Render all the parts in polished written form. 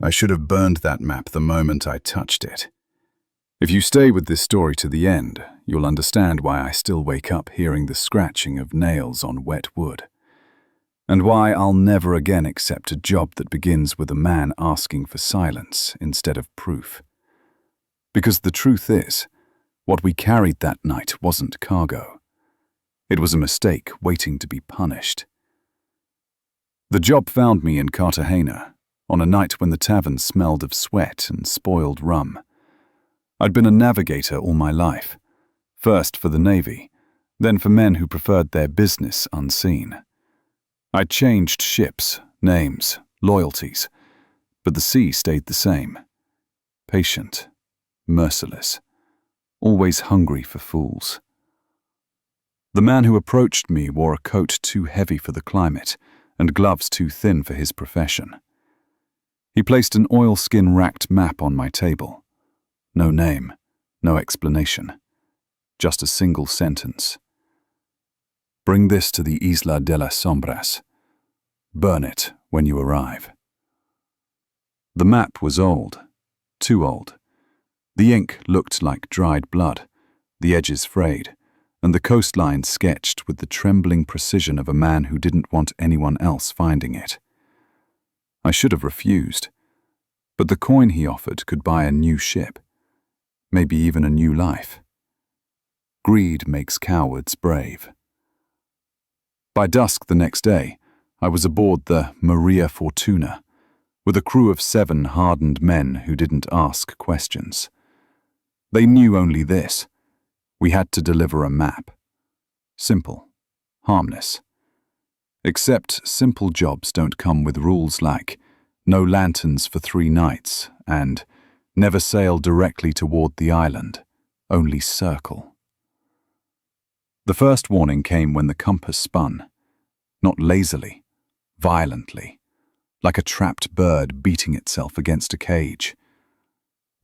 I should have burned that map the moment I touched it. If you stay with this story to the end, you'll understand why I still wake up hearing the scratching of nails on wet wood, and why I'll never again accept a job that begins with a man asking for silence instead of proof. Because the truth is, what we carried that night wasn't cargo. It was a mistake waiting to be punished. The job found me in Cartagena, on a night when the tavern smelled of sweat and spoiled rum. I'd been a navigator all my life, first for the Navy, then for men who preferred their business unseen. I'd changed ships, names, loyalties, but the sea stayed the same. Patient, merciless, always hungry for fools. The man who approached me wore a coat too heavy for the climate and gloves too thin for his profession. He placed an oilskin-wrapped map on my table. No name, no explanation, just a single sentence. Bring this to the Isla de las Sombras. Burn it when you arrive. The map was old, too old. The ink looked like dried blood, the edges frayed, and the coastline sketched with the trembling precision of a man who didn't want anyone else finding it. I should have refused, but the coin he offered could buy a new ship, maybe even a new life. Greed makes cowards brave. By dusk the next day, I was aboard the Maria Fortuna, with a crew of 7 hardened men who didn't ask questions. They knew only this: we had to deliver a map. Simple, harmless. Except simple jobs don't come with rules like no lanterns for 3 nights and never sail directly toward the island, only circle. The first warning came when the compass spun, not lazily, violently, like a trapped bird beating itself against a cage.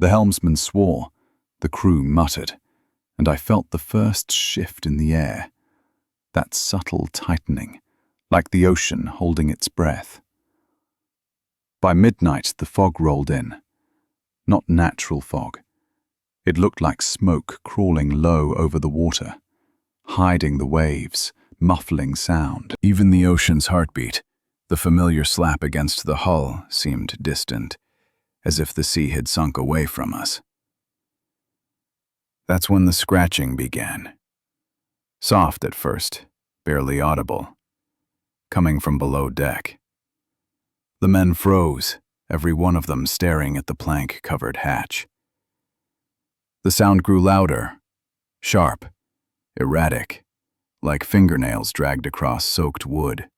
The helmsman swore, the crew muttered, and I felt the first shift in the air, that subtle tightening, like the ocean holding its breath. By midnight, the fog rolled in. Not natural fog. It looked like smoke crawling low over the water, hiding the waves, muffling sound. Even the ocean's heartbeat, the familiar slap against the hull, seemed distant, as if the sea had sunk away from us. That's when the scratching began. Soft at first, barely audible, coming from below deck. The men froze, every one of them staring at the plank-covered hatch. The sound grew louder, sharp, erratic, like fingernails dragged across soaked wood.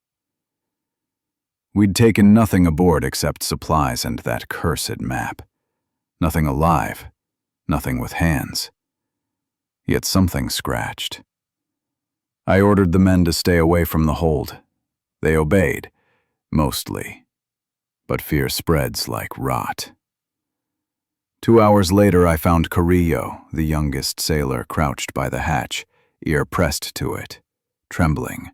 We'd taken nothing aboard except supplies and that cursed map. Nothing alive, nothing with hands. Yet something scratched. I ordered the men to stay away from the hold. They obeyed, mostly. But fear spreads like rot. 2 hours later, I found Carrillo, the youngest sailor, crouched by the hatch, ear pressed to it, trembling.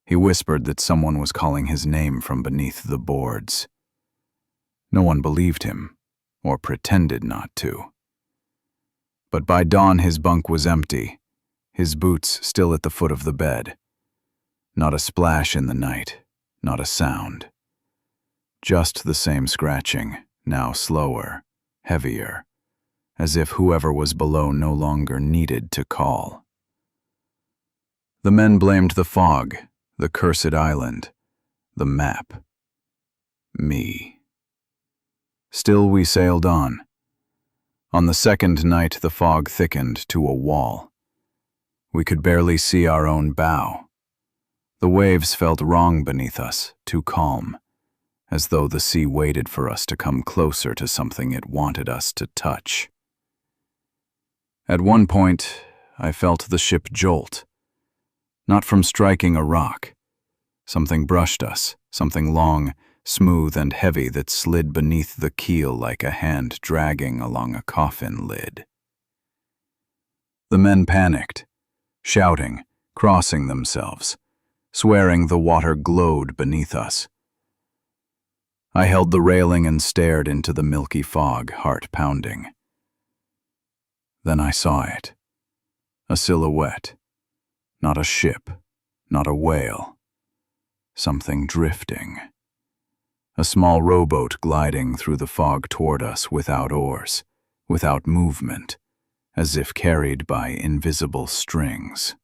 He whispered that someone was calling his name from beneath the boards. No one believed him, or pretended not to. But by dawn his bunk was empty, his boots still at the foot of the bed. Not a splash in the night, not a sound. Just the same scratching, now slower, heavier, as if whoever was below no longer needed to call. The men blamed the fog, the cursed island, the map. Me. Still we sailed on. On the second night the fog thickened to a wall. We could barely see our own bow. The waves felt wrong beneath us, too calm, as though the sea waited for us to come closer to something it wanted us to touch. At one point, I felt the ship jolt. Not from striking a rock. Something brushed us, something long, smooth and heavy that slid beneath the keel like a hand dragging along a coffin lid. The men panicked, shouting, crossing themselves, swearing the water glowed beneath us. I held the railing and stared into the milky fog, heart pounding. Then I saw it. A silhouette. Not a ship, not a whale. Something drifting. A small rowboat gliding through the fog toward us without oars, without movement, as if carried by invisible strings.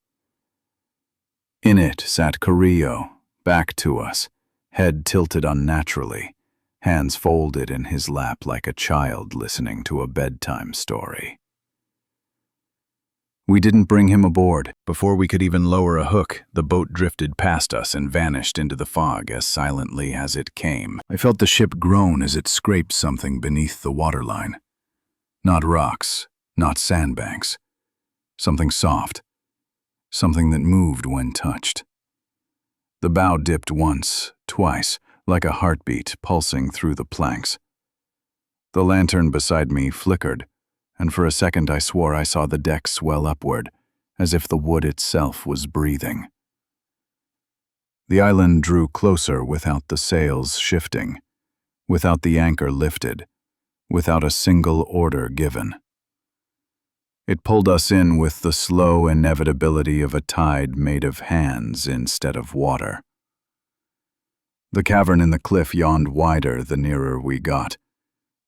In it sat Carrillo, back to us, head tilted unnaturally, hands folded in his lap like a child listening to a bedtime story. We didn't bring him aboard. Before we could even lower a hook, the boat drifted past us and vanished into the fog as silently as it came. I felt the ship groan as it scraped something beneath the waterline. Not rocks, not sandbanks. Something soft. Something that moved when touched. The bow dipped once, twice, like a heartbeat pulsing through the planks. The lantern beside me flickered, and for a second I swore I saw the deck swell upward, as if the wood itself was breathing. The island drew closer without the sails shifting, without the anchor lifted, without a single order given. It pulled us in with the slow inevitability of a tide made of hands instead of water. The cavern in the cliff yawned wider the nearer we got,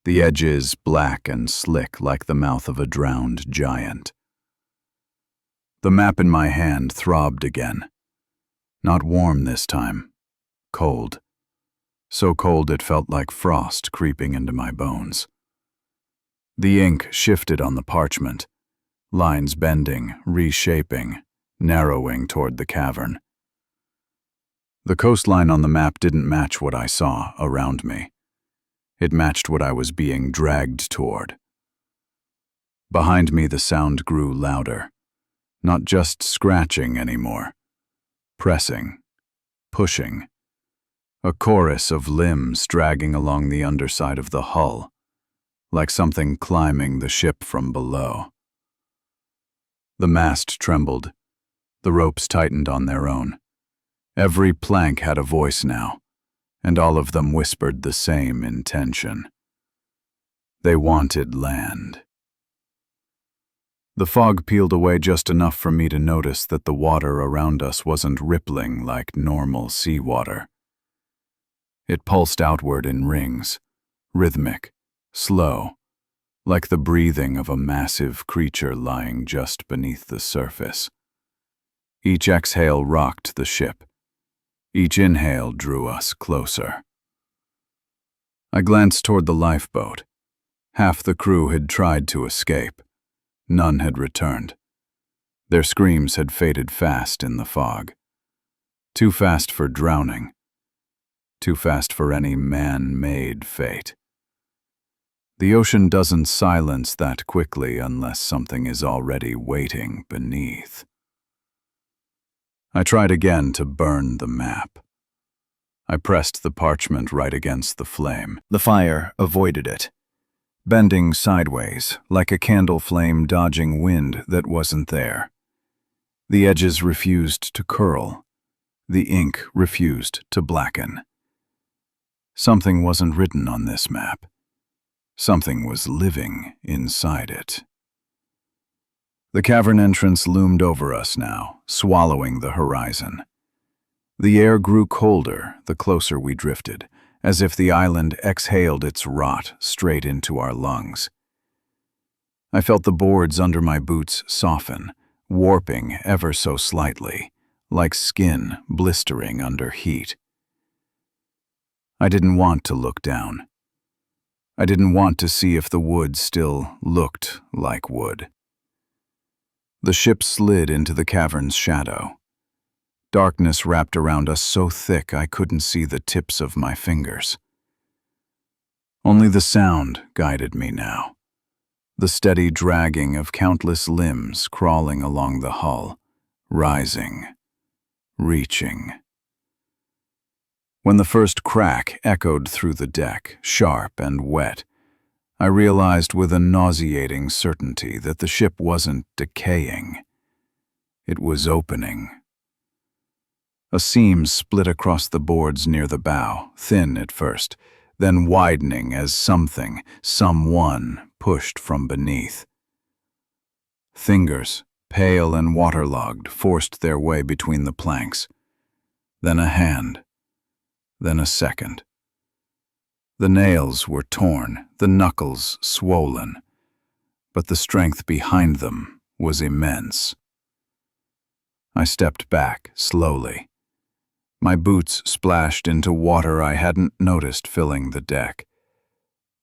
the edges black and slick like the mouth of a drowned giant. The map in my hand throbbed again. Not warm this time. Cold. So cold it felt like frost creeping into my bones. The ink shifted on the parchment, lines bending, reshaping, narrowing toward the cavern. The coastline on the map didn't match what I saw around me. It matched what I was being dragged toward. Behind me the sound grew louder, not just scratching anymore. Pressing, pushing. A chorus of limbs dragging along the underside of the hull, like something climbing the ship from below. The mast trembled. The ropes tightened on their own. Every plank had a voice now, and all of them whispered the same intention. They wanted land. The fog peeled away just enough for me to notice that the water around us wasn't rippling like normal seawater. It pulsed outward in rings, rhythmic, slow, like the breathing of a massive creature lying just beneath the surface. Each exhale rocked the ship. Each inhale drew us closer. I glanced toward the lifeboat. Half the crew had tried to escape. None had returned. Their screams had faded fast in the fog. Too fast for drowning. Too fast for any man-made fate. The ocean doesn't silence that quickly unless something is already waiting beneath. I tried again to burn the map. I pressed the parchment right against the flame. The fire avoided it, bending sideways like a candle flame dodging wind that wasn't there. The edges refused to curl. The ink refused to blacken. Something wasn't written on this map. Something was living inside it. The cavern entrance loomed over us now, swallowing the horizon. The air grew colder the closer we drifted, as if the island exhaled its rot straight into our lungs. I felt the boards under my boots soften, warping ever so slightly, like skin blistering under heat. I didn't want to look down. I didn't want to see if the wood still looked like wood. The ship slid into the cavern's shadow. Darkness wrapped around us so thick I couldn't see the tips of my fingers. Only the sound guided me now. The steady dragging of countless limbs crawling along the hull, rising, reaching. When the first crack echoed through the deck, sharp and wet, I realized with a nauseating certainty that the ship wasn't decaying. It was opening. A seam split across the boards near the bow, thin at first, then widening as someone pushed from beneath. Fingers, pale and waterlogged, forced their way between the planks. Then a hand. Then a second. The nails were torn, the knuckles swollen, but the strength behind them was immense. I stepped back, slowly. My boots splashed into water I hadn't noticed filling the deck.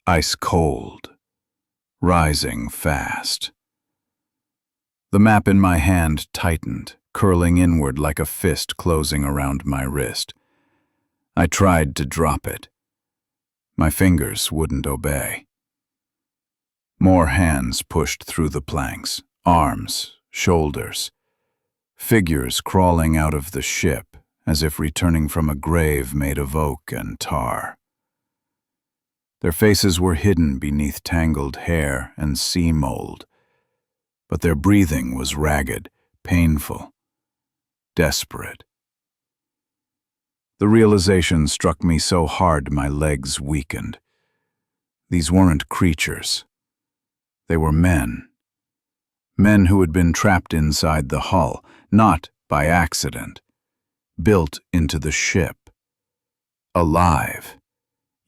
Ice cold, rising fast. The map in my hand tightened, curling inward like a fist closing around my wrist. I tried to drop it. My fingers wouldn't obey. More hands pushed through the planks, arms, shoulders, figures crawling out of the ship as if returning from a grave made of oak and tar. Their faces were hidden beneath tangled hair and sea mold, but their breathing was ragged, painful, desperate. The realization struck me so hard my legs weakened. These weren't creatures. They were men. Men who had been trapped inside the hull, not by accident. Built into the ship. Alive.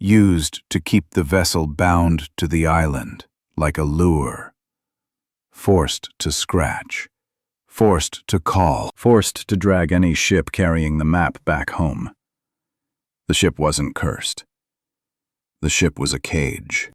Used to keep the vessel bound to the island, like a lure. Forced to scratch. Forced to call. Forced to drag any ship carrying the map back home. The ship wasn't cursed. The ship was a cage.